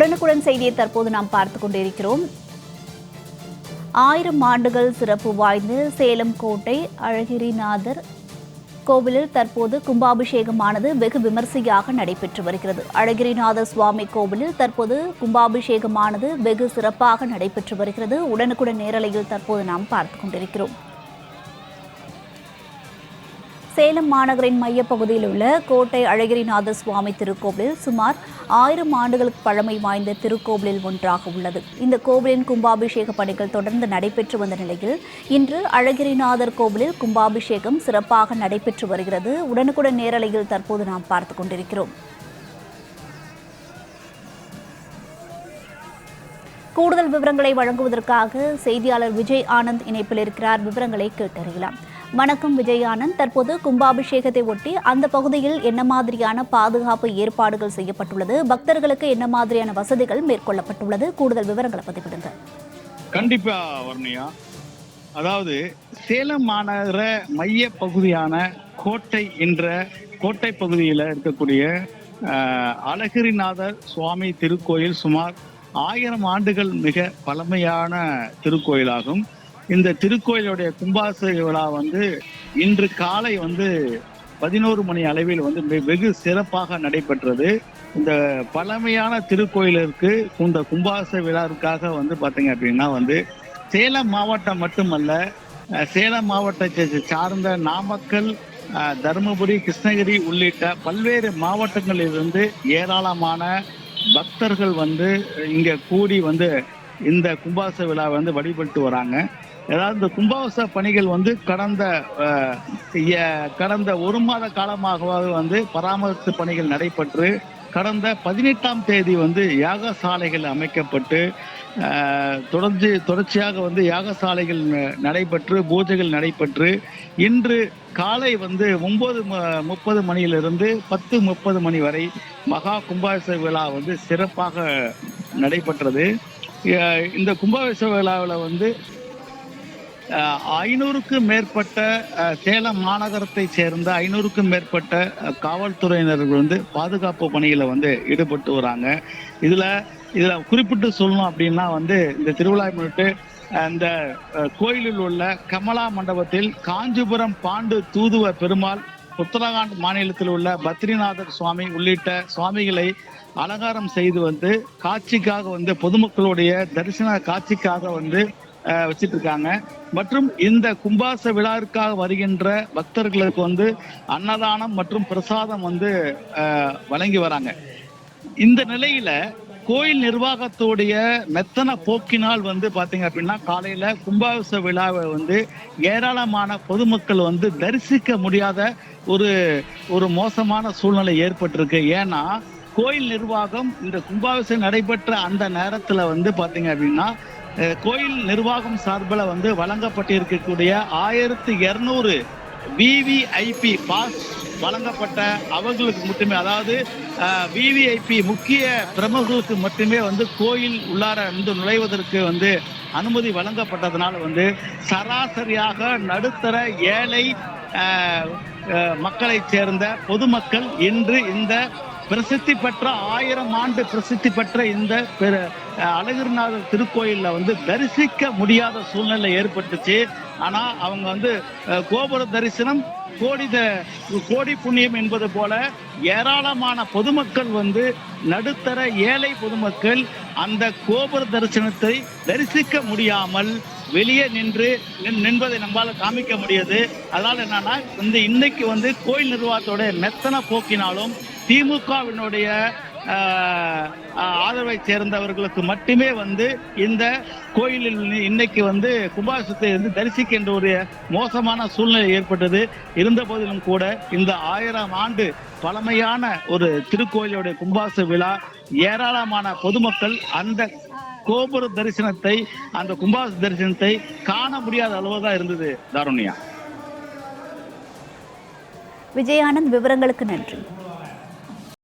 உடனுக்குடன் செய்தியை தற்போது நாம் பார்த்துக் கொண்டிருக்கிறோம். 1000 ஆண்டுகள் சிறப்பு வாய்ந்த சேலம் கோட்டை அழகிரிநாதர் கோவிலில் தற்போது கும்பாபிஷேகமானது வெகு விமர்சையாக நடைபெற்று வருகிறது. அழகிரிநாதர் சுவாமி கோவிலில் தற்போது கும்பாபிஷேகமானது வெகு சிறப்பாக நடைபெற்று வருகிறது. உடனுக்குடன் நேரலையில் தற்போது நாம் பார்த்துக் கொண்டிருக்கிறோம். சேலம் மாநகரின் மையப்பகுதியில் உள்ள கோட்டை அழகிரிநாதர் சுவாமி திருக்கோவிலில் சுமார் 1000 ஆண்டுகளுக்கு பழமை வாய்ந்த திருக்கோவிலில் ஒன்றாக உள்ளது. இந்த கோவிலின் கும்பாபிஷேக பணிகள் தொடர்ந்து நடைபெற்று வந்த நிலையில் இன்று அழகிரிநாதர் கோவிலில் கும்பாபிஷேகம் சிறப்பாக நடைபெற்று வருகிறது. உடனுக்குடன் நேரலையில் தற்போது நாம் பார்த்துக் கொண்டிருக்கிறோம். கூடுதல் விவரங்களை வழங்குவதற்காக செய்தியாளர் விஜய் ஆனந்த் இணைப்பில் இருக்கிறார். விவரங்களை கேட்டறியலாம். வணக்கம் விஜய் ஆனந்த். தற்போது கும்பாபிஷேகத்தை ஒட்டி அந்த பகுதியில் என்ன மாதிரியான பாதுகாப்பு ஏற்பாடுகள் செய்யப்பட்டுள்ளது? பக்தர்களுக்கு என்ன மாதிரியான வசதிகள் மேற்கொள்ளப்பட்டுள்ளது? கூடுதல் விவரங்களை பதிவிடுங்க. கண்டிப்பா வர்ணியா. அதாவது சேலம் மாநகர மைய பகுதியான கோட்டை என்ற கோட்டை பகுதியில் இருக்கக்கூடிய அழகிரிநாதர் சுவாமி திருக்கோயில் சுமார் 1000 ஆண்டுகள் மிக பழமையான திருக்கோயிலாகும். இந்த திருக்கோயிலுடைய கும்பாபிஷேக விழா இன்று காலை 11 மணி அளவில் வெகு சிறப்பாக நடைபெற்றது. இந்த பழமையான திருக்கோயிலிற்கு இந்த கும்பாபிஷேக விழாவுக்காக பாத்தீங்க அப்படின்னா சேலம் மாவட்டம் மட்டுமல்ல, சேலம் மாவட்டத்தை சார்ந்த நாமக்கல், தருமபுரி, கிருஷ்ணகிரி உள்ளிட்ட பல்வேறு மாவட்டங்களிலிருந்து ஏராளமான பக்தர்கள் இங்க கூடி இந்த கும்பாபிஷேக விழா வழிபட்டு வராங்க. அதாவது இந்த கும்பாபிஷேக பணிகள் கடந்த 1 மாத காலமாக பராமரிப்பு பணிகள் நடைபெற்று கடந்த 18ஆம் தேதி யாகசாலைகள் அமைக்கப்பட்டு தொடர்ச்சியாக யாகசாலைகள் நடைபெற்று பூஜைகள் நடைபெற்று இன்று காலை 9:30 மணியிலிருந்து 10:30 மணி வரை மகா கும்பாபிஷேக விழா சிறப்பாக நடைபெற்றது. இந்த கும்பாபிஷேக விழாவில் 500க்கும் மேற்பட்ட சேலம் மாநகரத்தை சேர்ந்த 500க்கும் மேற்பட்ட காவல்துறையினர்கள் பாதுகாப்பு பணிகளை ஈடுபட்டு வராங்க. இதுல குறிப்பிட்டு சொல்லணும் அப்படின்னா இந்த திருவிழா முன்னிட்டு அந்த கோயிலில் உள்ள கமலா மண்டபத்தில் காஞ்சிபுரம் பாண்டு தூதுவ பெருமாள், உத்தரகாண்ட் மாநிலத்தில் உள்ள பத்ரிநாதர் சுவாமி உள்ளிட்ட சுவாமிகளை அலங்காரம் செய்து காட்சிக்காக பொதுமக்களுடைய தரிசன காட்சிக்காக வச்சிட்டு இருக்காங்க. மற்றும் இந்த கும்பாபிஷேக விழாவிற்காக வருகின்ற பக்தர்களுக்கு அன்னதானம் மற்றும் பிரசாதம் வழங்கி வராங்க. இந்த நிலையில கோயில் நிர்வாகத்துடைய மெத்தன போக்கினால் பாத்தீங்க அப்படின்னா காலையில கும்பாபிஷேக விழாவை ஏராளமான பொதுமக்கள் தரிசிக்க முடியாத ஒரு மோசமான சூழ்நிலை ஏற்பட்டிருக்கு. ஏன்னா கோயில் நிர்வாகம் இந்த கும்பாபிஷேகம் நடைபெற்ற அந்த நேரத்துல பாத்தீங்க அப்படின்னா கோயில் நிர்வாகம் சார்பில் வழங்கப்பட்டிருக்கக்கூடிய 1200 விவிஐபி பாஸ் வழங்கப்பட்ட அவர்களுக்கு மட்டுமே, அதாவது விவிஐபி முக்கிய பிரமுகர்களுக்கு மட்டுமே கோயில் உள்ளார நுழைவதற்கு அனுமதி வழங்கப்பட்டதனால சராசரியாக நடுத்தர ஏழை மக்களை சேர்ந்த பொதுமக்கள் இன்று இந்த பிரசித்தி பெற்ற 1000 ஆண்டு பிரசித்தி பெற்ற இந்த அழகிரிநாதர் திருக்கோயில்ல தரிசிக்க முடியாத சூழ்நிலை ஏற்பட்டுச்சு. ஆனா அவங்க கோபுர தரிசனம் கோடி புண்ணியம் என்பது போல ஏராளமான பொதுமக்கள் நடுத்தர ஏழை பொதுமக்கள் அந்த கோபுர தரிசனத்தை தரிசிக்க முடியாமல் வெளியே நின்பதை நம்மளால காமிக்க முடியாது. அதனால என்னன்னா இன்னைக்கு கோயில் நிர்வாகத்தோட மெத்தன போக்கினாலும் திமுகவினுடைய ஆதரவை சேர்ந்தவர்களுக்கு மட்டுமே இந்த கோயிலில் இன்னைக்கு கும்பாபிஷேகத்தை தரிசிக்கின்ற ஒரு மோசமான சூழ்நிலை ஏற்பட்டது. இருந்த போதிலும் கூட இந்த 1000 ஆண்டு பழமையான ஒரு திருக்கோயிலுடைய கும்பாபிஷேக விழா ஏராளமான பொதுமக்கள் அந்த கோபுர தரிசனத்தை, அந்த கும்பாபிஷேக தரிசனத்தை காண முடியாத அளவுதான் இருந்தது. தாருண்யா. விஜயானந்த், விவரங்களுக்கு நன்றி.